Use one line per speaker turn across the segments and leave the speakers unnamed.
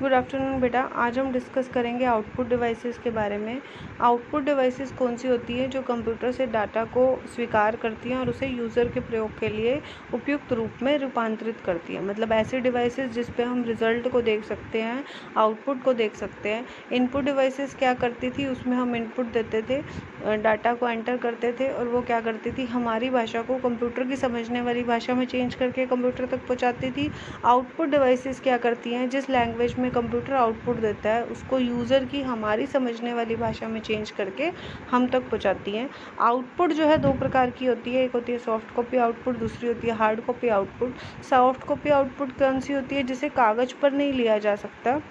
Good afternoon बेटा। आज हम डिस्कस करेंगे आउटपुट डिवाइसेस के बारे में। आउटपुट डिवाइसेस कौन सी होती है जो कंप्यूटर से डाटा को स्वीकार करती हैं और उसे यूज़र के प्रयोग के लिए उपयुक्त रूप में रूपांतरित करती है। मतलब ऐसे डिवाइसेस जिस पे हम रिजल्ट को देख सकते हैं, आउटपुट को देख सकते हैं। इनपुट डिवाइसेस क्या करती थी, उसमें हम इनपुट देते थे, डाटा को एंटर करते थे और वो क्या करती थी, हमारी भाषा को कंप्यूटर की समझने वाली भाषा में चेंज करके कंप्यूटर तक पहुँचाती थी। आउटपुट डिवाइसेस क्या करती हैं, जिस लैंग्वेज में कंप्यूटर आउटपुट देता है उसको यूज़र की हमारी समझने वाली भाषा में चेंज करके हम तक पहुंचाती हैं। आउटपुट जो है दो प्रकार की होती है, एक होती है सॉफ्ट कॉपी आउटपुट, दूसरी होती है hard copy output. Soft copy output कौन सी होती है, जिसे कागज़ पर नहीं लिया जा सकता,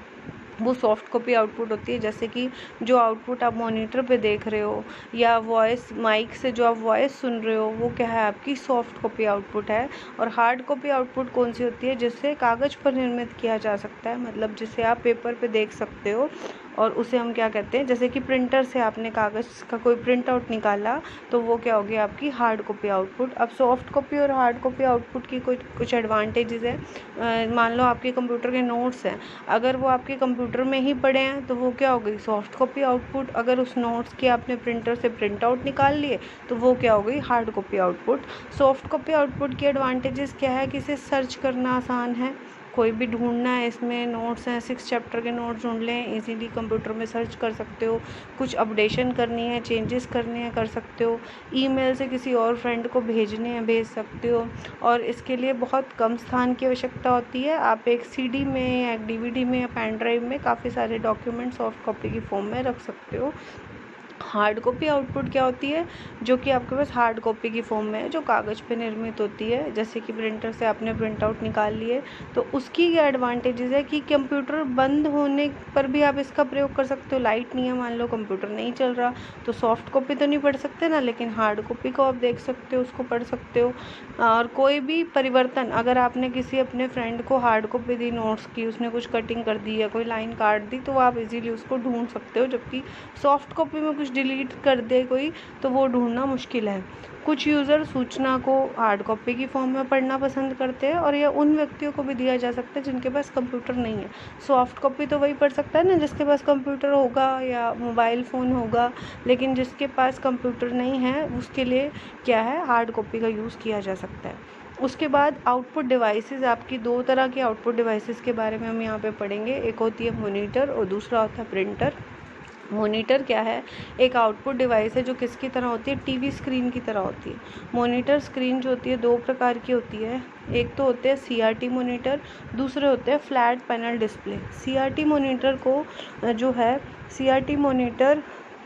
वो सॉफ्ट कॉपी आउटपुट होती है। जैसे कि जो आउटपुट आप मॉनिटर पे देख रहे हो या वॉइस माइक से जो आप वॉइस सुन रहे हो, वो क्या है, आपकी सॉफ्ट कॉपी आउटपुट है। और हार्ड कॉपी आउटपुट कौन सी होती है, जिसे कागज़ पर निर्मित किया जा सकता है, मतलब जिसे आप पेपर पे देख सकते हो और उसे हम क्या कहते हैं, जैसे कि प्रिंटर से आपने कागज़ का कोई प्रिंट आउट निकाला तो वो क्या होगी, आपकी हार्ड कॉपी आउटपुट। अब सॉफ्ट कॉपी और हार्ड कॉपी आउटपुट की कुछ एडवांटेजेस हैं। मान लो आपके कंप्यूटर के नोट्स हैं, अगर वो आपके कंप्यूटर में ही पड़े हैं तो वो क्या हो गई, सॉफ्ट कॉपी आउटपुट। अगर उस नोट्स की आपने प्रिंटर से प्रिंट आउट निकाल लिए तो वो क्या हो गई, hard copy output. Soft copy output की एडवांटेजेस क्या है कि इसे सर्च करना आसान है, कोई भी ढूंढना है, इसमें नोट्स हैं, 6 चैप्टर के नोट्स ढूंढ लें, इजीली कंप्यूटर में सर्च कर सकते हो। कुछ अपडेशन करनी है, चेंजेस करने हैं, कर सकते हो। ईमेल से किसी और फ्रेंड को भेजने हैं, भेज सकते हो। और इसके लिए बहुत कम स्थान की आवश्यकता होती है। आप एक सीडी में या एक डीवीडी में या पेन ड्राइव में काफ़ी सारे डॉक्यूमेंट सॉफ्ट कॉपी की फॉर्म में रख सकते हो। हार्ड कॉपी आउटपुट क्या होती है, जो कि आपके पास हार्ड कॉपी की फॉर्म में है, जो कागज़ पे निर्मित होती है। जैसे कि प्रिंटर से आपने प्रिंट आउट निकाल लिए तो उसकी क्या एडवांटेजेस है कि कंप्यूटर बंद होने पर भी आप इसका प्रयोग कर सकते हो। लाइट नहीं है, मान लो कंप्यूटर नहीं चल रहा, तो सॉफ्ट कॉपी तो नहीं पढ़ सकते ना, लेकिन हार्ड कॉपी को आप देख सकते हो, उसको पढ़ सकते हो। और कोई भी परिवर्तन, अगर आपने किसी अपने फ्रेंड को हार्ड कॉपी दी नोट्स की, उसने कुछ कटिंग कर दी या कोई लाइन काट दी, तो आप इजीली उसको ढूंढ सकते हो। जबकि सॉफ्ट कॉपी में कुछ डिलीट कर दे कोई तो वो ढूंढना मुश्किल है। कुछ यूज़र सूचना को हार्ड कॉपी की फॉर्म में पढ़ना पसंद करते हैं और यह उन व्यक्तियों को भी दिया जा सकता है जिनके पास कंप्यूटर नहीं है। सॉफ्ट कॉपी तो वही पढ़ सकता है ना जिसके पास कंप्यूटर होगा या मोबाइल फ़ोन होगा, लेकिन जिसके पास कंप्यूटर नहीं है उसके लिए क्या है, हार्ड कॉपी का यूज़ किया जा सकता है। उसके बाद आउटपुट डिवाइसेस, आपकी दो तरह के आउटपुट डिवाइसेस के बारे में हम यहाँ पे पढ़ेंगे। एक होती है मॉनिटर और दूसरा होता है प्रिंटर। मॉनिटर क्या है, एक आउटपुट डिवाइस है जो किसकी तरह होती है, टीवी स्क्रीन की तरह होती है। मॉनिटर स्क्रीन जो होती है दो प्रकार की होती है, एक तो होते हैं सीआरटी मॉनिटर, दूसरे होते हैं flat panel display. CRT monitor को जो है, सीआरटी मॉनिटर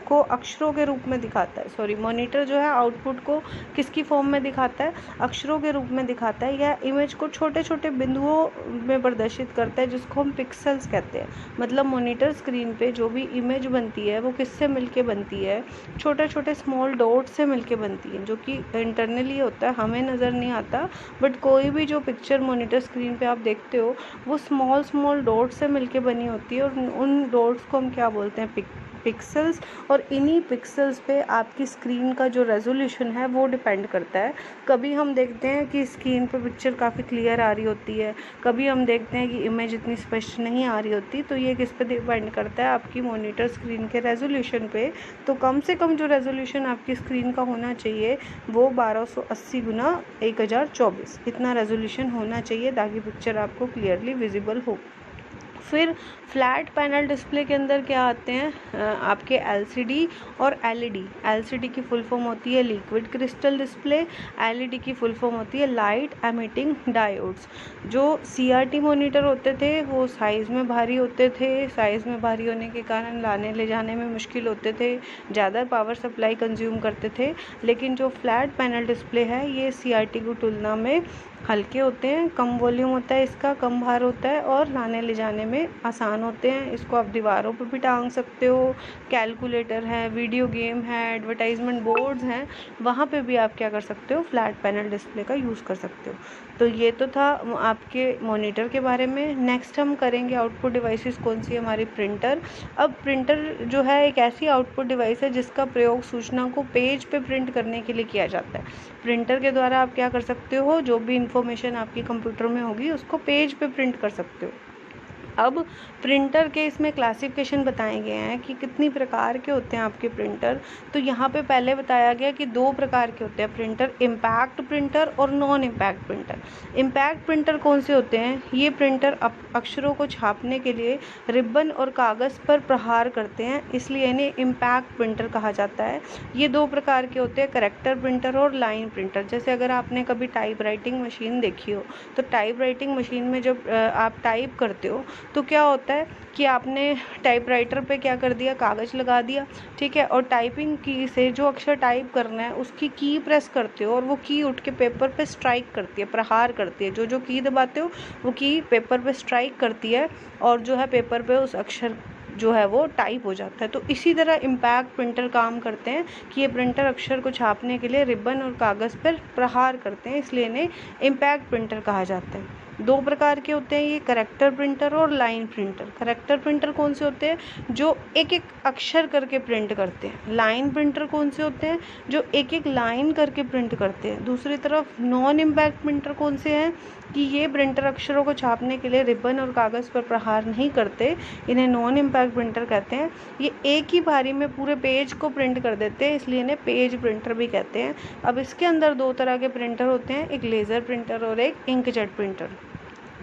को अक्षरों के रूप में दिखाता है, सॉरी मॉनिटर जो है आउटपुट को किसकी फॉर्म में दिखाता है, अक्षरों के रूप में दिखाता है, या इमेज को छोटे छोटे बिंदुओं में प्रदर्शित करता है जिसको हम पिक्सेल्स कहते हैं। मतलब मॉनिटर स्क्रीन पे जो भी इमेज बनती है वो किससे मिलके बनती है, छोटे छोटे स्मॉल डॉट से मिलके बनती है, जो कि इंटरनली होता है, हमें नज़र नहीं आता। बट कोई भी जो पिक्चर मॉनिटर स्क्रीन पे आप देखते हो वो स्मॉल स्मॉल डॉट से मिलके बनी होती है और उन डॉट्स को हम क्या बोलते हैं, पिक्सेल्स। और इन्हीं पिक्सेल्स पे आपकी स्क्रीन का जो रेजोल्यूशन है वो डिपेंड करता है। कभी हम देखते हैं कि स्क्रीन पे पिक्चर काफ़ी क्लियर आ रही होती है, कभी हम देखते हैं कि इमेज इतनी स्पष्ट नहीं आ रही होती, तो ये किस पे डिपेंड करता है, आपकी मॉनिटर स्क्रीन के रेजोल्यूशन पे। तो कम से कम जो रेजोल्यूशन आपकी स्क्रीन का होना चाहिए वो 1280 गुना 1024 इतना रेजोल्यूशन होना चाहिए ताकि पिक्चर आपको क्लियरली विजिबल हो। फिर फ्लैट पैनल डिस्प्ले के अंदर क्या आते हैं, आपके एलसीडी और एलईडी। एलसीडी की फुल फॉर्म होती है लिक्विड क्रिस्टल डिस्प्ले, एलईडी की फुल फॉर्म होती है लाइट एमिटिंग डायोड्स। जो सीआरटी मॉनिटर होते थे वो साइज़ में भारी होते थे, साइज़ में भारी होने के कारण लाने ले जाने में मुश्किल होते थे, ज़्यादा पावर सप्लाई कंज्यूम करते थे। लेकिन जो फ्लैट पैनल डिस्प्ले है ये सीआरटी की तुलना में हल्के होते हैं, कम वॉल्यूम होता है इसका, कम भार होता है और लाने ले जाने में आसान होते हैं। इसको आप दीवारों पर भी टांग सकते हो, कैलकुलेटर है, वीडियो गेम है, एडवर्टाइजमेंट बोर्ड्स हैं, वहाँ पे भी आप क्या कर सकते हो, फ्लैट पैनल डिस्प्ले का यूज़ कर सकते हो। तो ये तो था आपके मॉनिटर के बारे में। नेक्स्ट हम करेंगे आउटपुट डिवाइसेस कौन सी, हमारी प्रिंटर। अब प्रिंटर जो है एक ऐसी आउटपुट डिवाइस है जिसका प्रयोग सूचना को पेज पे प्रिंट करने के लिए किया जाता है। प्रिंटर के द्वारा आप क्या कर सकते हो, जो भी इंफॉर्मेशन आपकी कंप्यूटर में होगी उसको पेज पे प्रिंट कर सकते हो। अब प्रिंटर के इसमें क्लासिफिकेशन बताए गए हैं कि कितनी प्रकार के होते हैं आपके प्रिंटर। तो यहाँ पे पहले बताया गया कि 2 प्रकार के होते हैं प्रिंटर, इम्पैक्ट प्रिंटर और non impact printer. Impact printer कौन से होते हैं? ये प्रिंटर अक्षरों को छापने के लिए रिबन और कागज़ पर प्रहार करते हैं, इसलिए इन्हें इम्पैक्ट प्रिंटर कहा जाता है। ये 2 प्रकार के होते हैं, करेक्टर प्रिंटर और लाइन प्रिंटर। जैसे अगर आपने कभी टाइप राइटिंग मशीन देखी हो, तो टाइप राइटिंग मशीन में जब आप टाइप करते हो तो क्या होता है कि आपने टाइपराइटर पे क्या कर दिया, कागज़ लगा दिया, ठीक है, और टाइपिंग की से जो अक्षर टाइप करना है उसकी की प्रेस करते हो और वो की उठ के पेपर पे स्ट्राइक करती है, प्रहार करती है। जो जो की दबाते हो वो की पेपर पे स्ट्राइक करती है और जो है पेपर पे उस अक्षर जो है वो टाइप हो जाता है। तो इसी तरह इम्पैक्ट प्रिंटर काम करते हैं कि ये प्रिंटर अक्षर को छापने के लिए रिबन और कागज़ पर प्रहार करते हैं, इसलिए इन्हें इम्पैक्ट प्रिंटर कहा जाता है। 2 प्रकार के होते हैं ये, करेक्टर प्रिंटर और लाइन प्रिंटर। करेक्टर प्रिंटर कौन से होते हैं? जो एक एक अक्षर करके प्रिंट करते हैं। लाइन प्रिंटर कौन से होते हैं? जो एक एक लाइन करके प्रिंट करते हैं। दूसरी तरफ नॉन इम्पैक्ट प्रिंटर कौन से हैं कि ये प्रिंटर अक्षरों को छापने के लिए रिबन और कागज़ पर प्रहार नहीं करते, इन्हें नॉन इम्पैक्ट प्रिंटर कहते हैं। ये एक ही बारी में पूरे पेज को प्रिंट कर देते हैं, इसलिए इन्हें पेज प्रिंटर भी कहते हैं। अब इसके अंदर 2 तरह के प्रिंटर होते हैं, एक लेज़र प्रिंटर और एक इंकजेट प्रिंटर,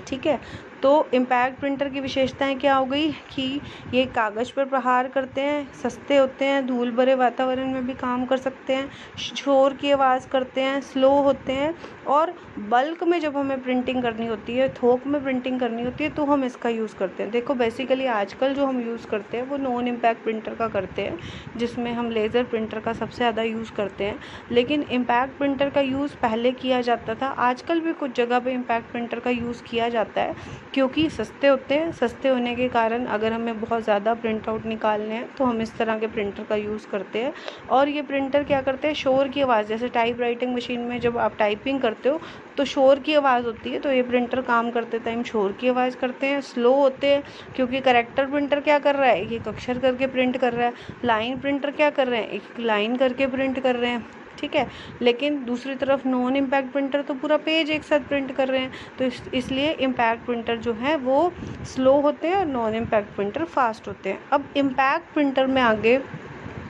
ठीक है। तो इम्पैक्ट प्रिंटर की विशेषताएं क्या हो गई कि ये कागज़ पर प्रहार करते हैं, सस्ते होते हैं, धूल भरे वातावरण में भी काम कर सकते हैं, शोर की आवाज़ करते हैं, स्लो होते हैं और बल्क में जब हमें प्रिंटिंग करनी होती है, थोक में प्रिंटिंग करनी होती है तो हम इसका यूज़ करते हैं। देखो बेसिकली आजकल जो हम यूज़ करते हैं वो नॉन इम्पैक्ट प्रिंटर का करते हैं, जिसमें हम लेज़र प्रिंटर का सबसे ज़्यादा यूज़ करते हैं। लेकिन इम्पैक्ट प्रिंटर का यूज़ पहले किया जाता था, आजकल भी कुछ जगह पे इम्पैक्ट प्रिंटर का यूज़ किया जाता है क्योंकि सस्ते होते हैं। सस्ते होने के कारण अगर हमें बहुत ज़्यादा प्रिंट आउट निकालने हैं तो हम इस तरह के प्रिंटर का यूज़ करते हैं। और ये प्रिंटर क्या करते हैं, शोर की आवाज़, जैसे टाइप राइटिंग मशीन में जब आप टाइपिंग करते हो तो शोर की आवाज़ होती है, तो ये प्रिंटर काम करते टाइम शोर की आवाज़ करते हैं। स्लो होते हैं क्योंकि करेक्टर प्रिंटर क्या कर रहा है, एक अक्षर करके प्रिंट कर रहा है। लाइन प्रिंटर क्या कर रहे हैं, एक लाइन करके प्रिंट कर रहे हैं, ठीक है। लेकिन दूसरी तरफ नॉन इम्पैक्ट प्रिंटर तो पूरा पेज एक साथ प्रिंट कर रहे हैं, तो इसलिए इम्पैक्ट प्रिंटर जो है वो स्लो होते हैं और नॉन इम्पैक्ट प्रिंटर फास्ट होते हैं। अब इम्पैक्ट प्रिंटर में आगे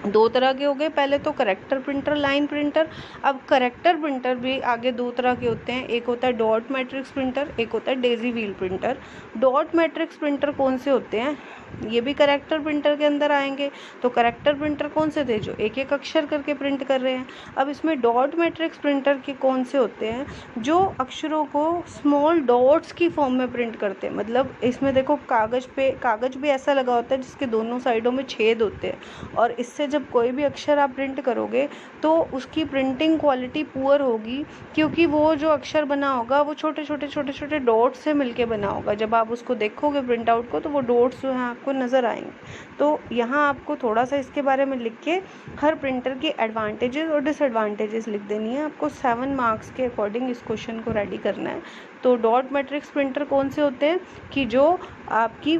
2 तरह के हो गए, पहले तो करेक्टर प्रिंटर, लाइन प्रिंटर। अब करेक्टर प्रिंटर भी आगे 2 तरह के होते हैं, एक होता है डॉट मैट्रिक्स प्रिंटर, एक होता है Daisy wheel printer. Dot matrix printer कौन से होते हैं, ये भी करेक्टर प्रिंटर के अंदर आएंगे। तो करेक्टर प्रिंटर कौन से थे, जो एक एक अक्षर करके प्रिंट कर रहे हैं। अब इसमें डॉट मैट्रिक्स प्रिंटर के कौन से होते हैं, जो अक्षरों को स्मॉल डॉट्स की फॉर्म में प्रिंट करते हैं। मतलब इसमें देखो कागज़ भी ऐसा लगा होता है जिसके दोनों साइडों में छेद होते हैं, और इससे जब कोई भी अक्षर आप प्रिंट करोगे तो उसकी प्रिंटिंग क्वालिटी पुअर होगी, क्योंकि वो जो अक्षर बना होगा वो छोटे छोटे डॉट्स से मिलके बना होगा। जब आप उसको देखोगे प्रिंट आउट को तो वो डॉट्स जो हैं आपको नज़र आएंगे। तो यहाँ आपको थोड़ा सा इसके बारे में लिख के हर प्रिंटर के एडवांटेजेस और डिसएडवांटेजेस लिख देनी है। आपको 7 मार्क्स के अकॉर्डिंग इस क्वेश्चन को रेडी करना है। तो डॉट मैट्रिक्स प्रिंटर कौन से होते हैं कि जो आपकी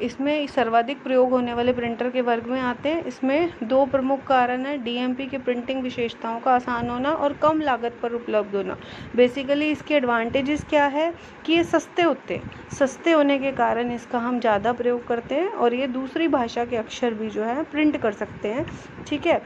इसमें सर्वाधिक प्रयोग होने वाले प्रिंटर के वर्ग में आते हैं। इसमें 2 प्रमुख कारण हैं, डीएमपी के प्रिंटिंग विशेषताओं का आसान होना और कम लागत पर उपलब्ध होना। बेसिकली इसके एडवांटेजेस क्या है कि ये सस्ते होते हैं, सस्ते होने के कारण इसका हम ज़्यादा प्रयोग करते हैं, और ये दूसरी भाषा के अक्षर भी जो है प्रिंट कर सकते हैं, ठीक है।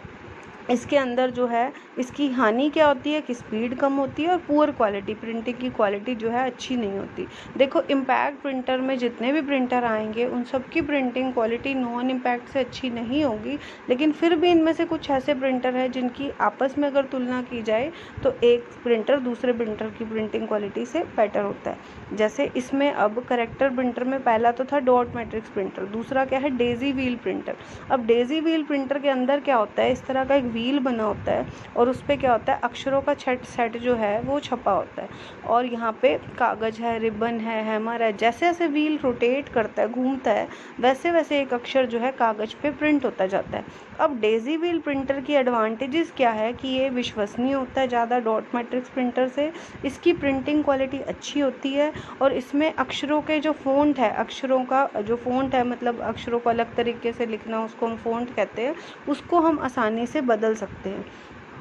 इसके अंदर जो है इसकी हानि क्या होती है कि स्पीड कम होती है और पुअर क्वालिटी, प्रिंटिंग की क्वालिटी जो है अच्छी नहीं होती। देखो इम्पैक्ट प्रिंटर में जितने भी प्रिंटर आएंगे उन सब की प्रिंटिंग क्वालिटी नॉन इम्पैक्ट से अच्छी नहीं होगी, लेकिन फिर भी इनमें से कुछ ऐसे प्रिंटर हैं जिनकी आपस में अगर तुलना की जाए तो एक प्रिंटर दूसरे प्रिंटर की प्रिंटिंग क्वालिटी से बेटर होता है। जैसे इसमें अब करेक्टर प्रिंटर में पहला तो था डॉट मैट्रिक्स प्रिंटर, दूसरा क्या है डेजी व्हील प्रिंटर। अब डेजी व्हील प्रिंटर के अंदर क्या होता है, इस तरह का एक व्हील बना होता है और उस पे क्या होता है, अक्षरों का सेट जो है वो छपा होता है, और यहाँ पे कागज़ है, रिबन है, हैमर है। जैसे जैसे व्हील रोटेट करता है, घूमता है, वैसे वैसे एक अक्षर जो है कागज़ पे प्रिंट होता जाता है। अब डेजी व्हील प्रिंटर की एडवांटेजेस क्या है कि ये विश्वसनीय होता है ज़्यादा डॉट मैट्रिक्स प्रिंटर से, इसकी प्रिंटिंग क्वालिटी अच्छी होती है, और इसमें अक्षरों के जो फ़ॉन्ट है, अक्षरों का जो फ़ॉन्ट है, मतलब अक्षरों को अलग तरीके से लिखना उसको हम फ़ॉन्ट कहते हैं, उसको हम आसानी से बदल सकते हैं।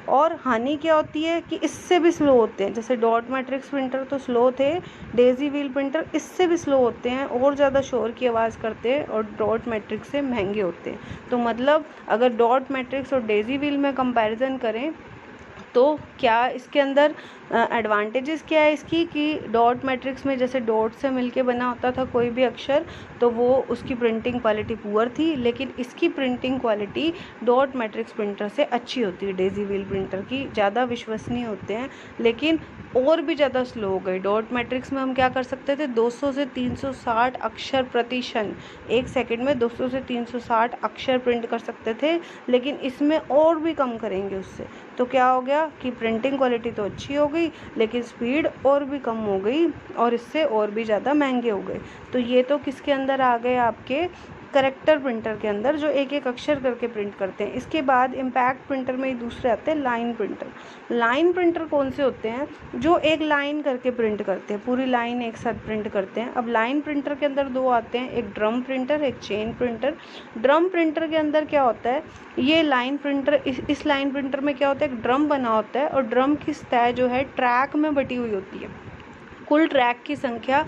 और हानि क्या होती है कि इससे भी स्लो होते हैं। जैसे डॉट मैट्रिक्स प्रिंटर तो स्लो थे, डेजी व्हील प्रिंटर इससे भी स्लो होते हैं और ज़्यादा शोर की आवाज़ करते हैं और डॉट मैट्रिक्स से महंगे होते हैं। तो मतलब अगर डॉट मैट्रिक्स और डेजी व्हील में कंपैरिजन करें तो क्या इसके अंदर एडवांटेजेस क्या है इसकी कि डॉट मैट्रिक्स में जैसे डॉट से मिलके बना होता था कोई भी अक्षर, तो वो उसकी प्रिंटिंग क्वालिटी पुअर थी, लेकिन इसकी printing quality dot matrix printer से अच्छी होती है। डेजी व्हील प्रिंटर की ज़्यादा विश्वसनीय होते हैं, लेकिन और भी ज़्यादा स्लो हो गई। डॉट मैट्रिक्स में हम क्या कर सकते थे, 200 से 360 अक्षर प्रति क्षण, 1 सेकंड में 200 से 360 अक्षर प्रिंट कर सकते थे, लेकिन इसमें और भी कम करेंगे उससे। तो क्या हो गया कि प्रिंटिंग क्वालिटी तो अच्छी हो गई, लेकिन स्पीड और भी कम हो गई और इससे और भी ज़्यादा महंगे हो गए। तो ये तो किसके अंदर आ गए, आपके करेक्टर प्रिंटर के अंदर, जो एक एक अक्षर करके प्रिंट करते हैं। इसके बाद इम्पैक्ट प्रिंटर में दूसरे आते हैं लाइन प्रिंटर। लाइन प्रिंटर कौन से होते हैं, जो एक लाइन करके प्रिंट करते हैं, पूरी लाइन एक साथ प्रिंट करते हैं। अब लाइन प्रिंटर के अंदर दो आते हैं, एक ड्रम प्रिंटर, एक चेन प्रिंटर। ड्रम प्रिंटर के अंदर क्या होता है, ये लाइन प्रिंटर, इस लाइन प्रिंटर में क्या होता है, एक ड्रम बना होता है और ड्रम की सतह जो है ट्रैक में बटी हुई होती है। कुल ट्रैक की संख्या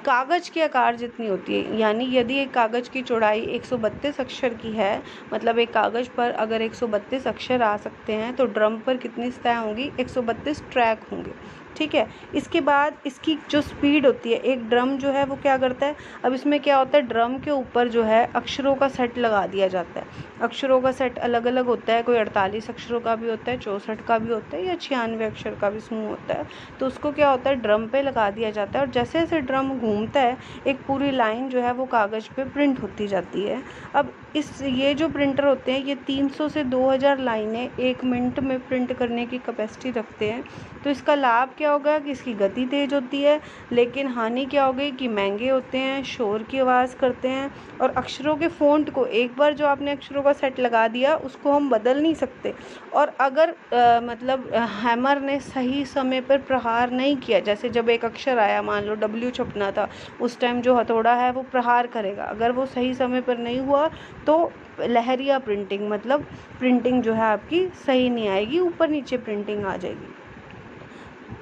कागज़ के आकार जितनी होती है, यानी यदि एक कागज़ की चौड़ाई 132 अक्षर की है, मतलब एक कागज़ पर अगर 132 अक्षर आ सकते हैं, तो ड्रम पर कितनी सतह होंगी, 132 ट्रैक होंगे। ठीक है। इसके बाद इसकी जो स्पीड होती है, एक ड्रम जो है वो क्या करता है, अब इसमें क्या होता है, ड्रम के ऊपर जो है अक्षरों का सेट लगा दिया जाता है। अक्षरों का सेट अलग अलग होता है, कोई 48 अक्षरों का भी होता है, 64 का भी होता है, या 96 अक्षर का भी समूह होता है। तो उसको क्या होता है, ड्रम पे लगा दिया जाता है और जैसे जैसे ड्रम घूमता है, एक पूरी लाइन जो है वो कागज़ पे प्रिंट होती जाती है। अब ये जो प्रिंटर होते हैं, ये 300 से 2000 लाइनें 1 मिनट में प्रिंट करने की कैपेसिटी रखते हैं। तो इसका लाभ क्या होगा कि इसकी गति तेज़ होती है, लेकिन हानि क्या हो गई कि महंगे होते हैं, शोर की आवाज़ करते हैं और अक्षरों के फ़ॉन्ट को, एक बार जो आपने अक्षरों का सेट लगा दिया उसको हम बदल नहीं सकते। और अगर हैमर ने सही समय पर प्रहार नहीं किया, जैसे जब एक अक्षर आया, मान लो W छपना था, उस टाइम जो हथौड़ा है वो प्रहार करेगा, अगर वो सही समय पर नहीं हुआ तो लहरिया प्रिंटिंग, मतलब प्रिंटिंग जो है आपकी सही नहीं आएगी, ऊपर नीचे प्रिंटिंग आ जाएगी।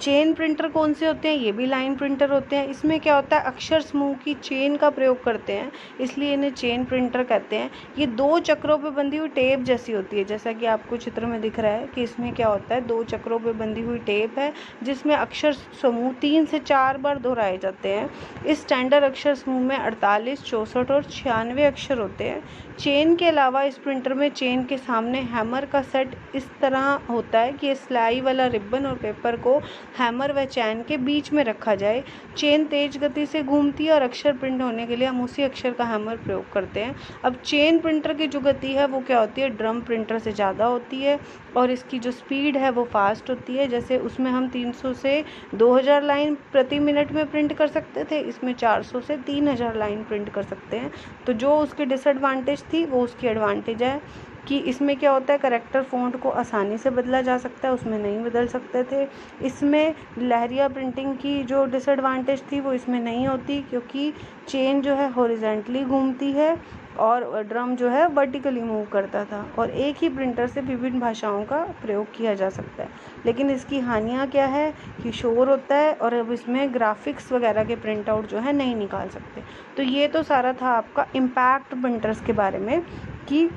चेन प्रिंटर कौन से होते हैं, ये भी लाइन प्रिंटर होते हैं। इसमें क्या होता है, अक्षर समूह की चेन का प्रयोग करते हैं, इसलिए इन्हें चेन प्रिंटर कहते हैं। ये 2 चक्रों पे बंधी हुई टेप जैसी होती है, जैसा कि आपको चित्र में दिख रहा है कि इसमें क्या होता है, 2 चक्रों पे बंधी हुई टेप है जिसमें अक्षर समूह 3 से 4 बार दोहराए जाते हैं। इस स्टैंडर्ड अक्षर समूह में 48, 64 और 96 अक्षर होते हैं। चेन के अलावा इस प्रिंटर में चेन के सामने हैमर का सेट इस तरह होता है कि सिलाई वाला रिबन और पेपर को हैमर व चैन के बीच में रखा जाए। चेन तेज गति से घूमती है और अक्षर प्रिंट होने के लिए हम उसी अक्षर का हैमर प्रयोग करते हैं। अब चेन प्रिंटर की जो गति है वो क्या होती है, ड्रम प्रिंटर से ज़्यादा होती है और इसकी जो स्पीड है वो फास्ट होती है। जैसे उसमें हम 300 से 2000 लाइन प्रति मिनट में प्रिंट कर सकते थे, इसमें 400 से 3000 लाइन प्रिंट कर सकते हैं। तो जो उसकी डिसएडवांटेज थी वो उसकी एडवांटेज है कि इसमें क्या होता है, करेक्टर फ़ॉन्ट को आसानी से बदला जा सकता है, उसमें नहीं बदल सकते थे। इसमें लहरिया प्रिंटिंग की जो डिसएडवांटेज थी वो इसमें नहीं होती, क्योंकि चेन जो है हॉरिजॉन्टली घूमती है और ड्रम जो है वर्टिकली मूव करता था, और एक ही प्रिंटर से विभिन्न भाषाओं का प्रयोग किया जा सकता है। लेकिन इसकी हानियाँ क्या है कि शोर होता है और अब इसमें ग्राफिक्स वगैरह के प्रिंट आउट जो है नहीं निकाल सकते। तो ये तो सारा था आपका इम्पैक्ट प्रिंटर्स के बारे में कि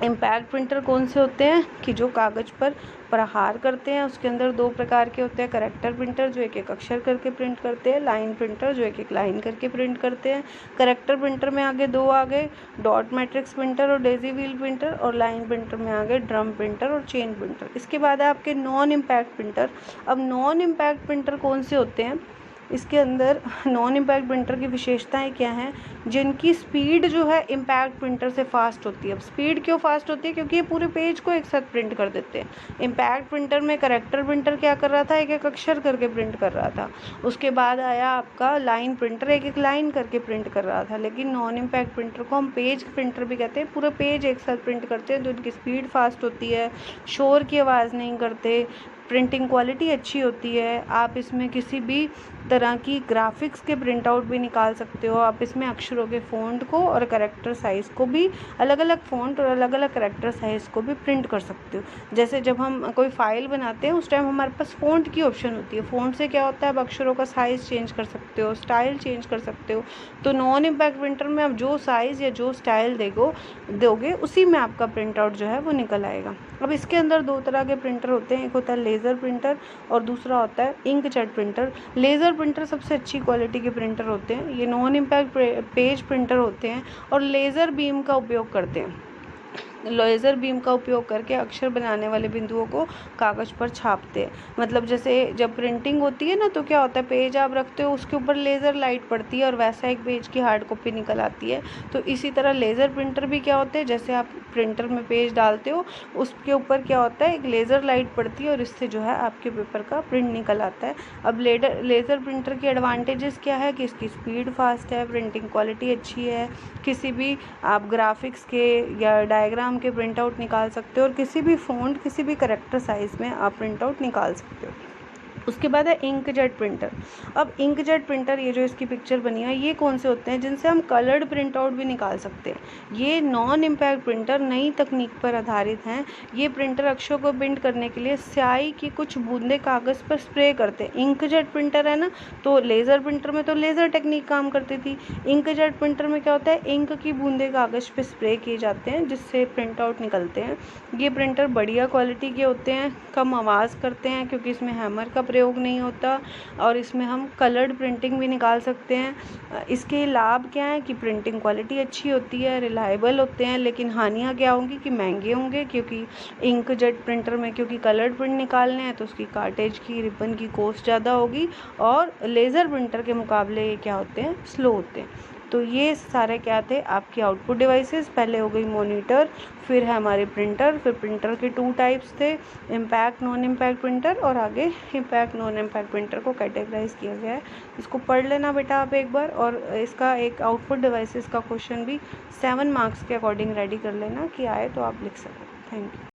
इम्पैक्ट प्रिंटर कौन से होते हैं कि जो कागज़ पर प्रहार करते हैं। उसके अंदर 2 प्रकार के होते हैं, करेक्टर प्रिंटर जो एक एक अक्षर करके प्रिंट करते हैं, लाइन प्रिंटर जो एक एक लाइन करके प्रिंट करते हैं। करेक्टर प्रिंटर में आगे 2 आ गए, डॉट मैट्रिक्स प्रिंटर और डेजी व्हील प्रिंटर, और लाइन प्रिंटर में आ गए ड्रम प्रिंटर और चेन प्रिंटर। इसके बाद है आपके नॉन इम्पैक्ट प्रिंटर। अब नॉन इम्पैक्ट प्रिंटर कौन से होते हैं, इसके अंदर नॉन इम्पैक्ट प्रिंटर की विशेषताएं क्या हैं, जिनकी स्पीड जो है इम्पैक्ट प्रिंटर से फास्ट होती है। अब स्पीड क्यों फास्ट होती है, क्योंकि ये पूरे पेज को एक साथ प्रिंट कर देते हैं। इम्पैक्ट प्रिंटर में करेक्टर प्रिंटर क्या कर रहा था, एक एक अक्षर करके प्रिंट कर रहा था। उसके बाद आया आपका लाइन प्रिंटर, एक एक लाइन करके प्रिंट कर रहा था। लेकिन नॉन इम्पैक्ट प्रिंटर को हम पेज प्रिंटर भी कहते हैं, पूरे पेज एक साथ प्रिंट करते हैं, तो इनकी स्पीड फास्ट होती है, शोर की आवाज़ नहीं करते, प्रिंटिंग क्वालिटी अच्छी होती है। आप इसमें किसी भी तरह की ग्राफिक्स के प्रिंट आउट भी निकाल सकते हो। आप इसमें अक्षरों के फ़ॉन्ट को और कैरेक्टर साइज़ को भी, अलग अलग फ़ॉन्ट और अलग अलग कैरेक्टर साइज़ को भी प्रिंट कर सकते हो। जैसे जब हम कोई फाइल बनाते हैं उस टाइम हमारे पास फ़ॉन्ट की ऑप्शन होती है। फ़ॉन्ट से क्या होता है, आप अक्षरों का साइज़ चेंज कर सकते हो, स्टाइल चेंज कर सकते हो। तो नॉन इम्पैक्ट प्रिंटर में आप जो साइज़ या जो स्टाइल दोगे उसी में आपका प्रिंट आउट जो है वो निकल आएगा। अब इसके अंदर दो तरह के प्रिंटर होते हैं, एक होता है लेज़र प्रिंटर और दूसरा होता है इंकजेट प्रिंटर। लेज़र प्रिंटर सबसे अच्छी क्वालिटी के प्रिंटर होते हैं। ये नॉन इम्पैक्ट पेज प्रिंटर होते हैं और लेज़र बीम का उपयोग करते हैं। लेज़र बीम का उपयोग करके अक्षर बनाने वाले बिंदुओं को कागज़ पर छापते हैं। मतलब जैसे जब प्रिंटिंग होती है ना, तो क्या होता है, पेज आप रखते हो उसके ऊपर लेज़र लाइट पड़ती है और वैसा एक पेज की हार्ड कॉपी निकल आती है। तो इसी तरह लेज़र प्रिंटर भी क्या होते हैं, जैसे आप प्रिंटर में पेज डालते हो उसके ऊपर क्या होता है, एक लेज़र लाइट पड़ती है और इससे जो है आपके पेपर का प्रिंट निकल आता है। अब लेज़र प्रिंटर की एडवांटेजेस क्या है कि इसकी स्पीड फास्ट है, प्रिंटिंग क्वालिटी अच्छी है, किसी भी आप ग्राफिक्स के या डायग्राम के प्रिंट आउट निकाल सकते हो और किसी भी फ़ॉन्ट, किसी भी कैरेक्टर साइज़ में आप प्रिंट आउट निकाल सकते हो। उसके बाद है इंकजेट प्रिंटर। अब इंकजेट प्रिंटर, ये जो इसकी पिक्चर बनी है, ये कौन से होते हैं, जिनसे हम कलर्ड प्रिंट आउट भी निकाल सकते हैं। ये नॉन इम्पैक्ट प्रिंटर नई तकनीक पर आधारित हैं। ये प्रिंटर अक्षरों को प्रिंट करने के लिए स्याही की कुछ बूंदे कागज़ पर स्प्रे करते हैं। इंकजेट प्रिंटर है ना, तो लेज़र प्रिंटर में तो लेज़र टेक्निक काम करती थी। इंकजेट प्रिंटर में क्या होता है, इंक की बूंदे कागज़ पर स्प्रे किए जाते हैं जिससे प्रिंट आउट निकलते हैं। ये प्रिंटर बढ़िया क्वालिटी के होते हैं, कम आवाज़ करते हैं क्योंकि इसमें हैमर का प्रयोग नहीं होता और इसमें हम कलर्ड प्रिंटिंग भी निकाल सकते हैं। इसके लाभ क्या है कि प्रिंटिंग क्वालिटी अच्छी होती है, रिलायबल होते हैं, लेकिन हानियाँ क्या होंगी कि महंगे होंगे, क्योंकि इंकजेट प्रिंटर में क्योंकि कलर्ड प्रिंट निकालने हैं तो उसकी कार्टेज की, रिबन की कॉस्ट ज़्यादा होगी और लेज़र प्रिंटर के मुकाबले ये क्या होते हैं, स्लो होते हैं। तो ये सारे क्या थे आपके आउटपुट डिवाइसेस। पहले हो गई मॉनिटर, फिर है हमारे प्रिंटर, फिर प्रिंटर के 2 टाइप्स थे, इम्पैक्ट नॉन इम्पैक्ट प्रिंटर और आगे इम्पैक्ट नॉन इम्पैक्ट प्रिंटर को कैटेगराइज किया गया है। इसको पढ़ लेना बेटा आप एक बार, और इसका एक आउटपुट डिवाइसेस का क्वेश्चन भी 7 मार्क्स के अकॉर्डिंग रेडी कर लेना कि आए तो आप लिख सको। Thank you.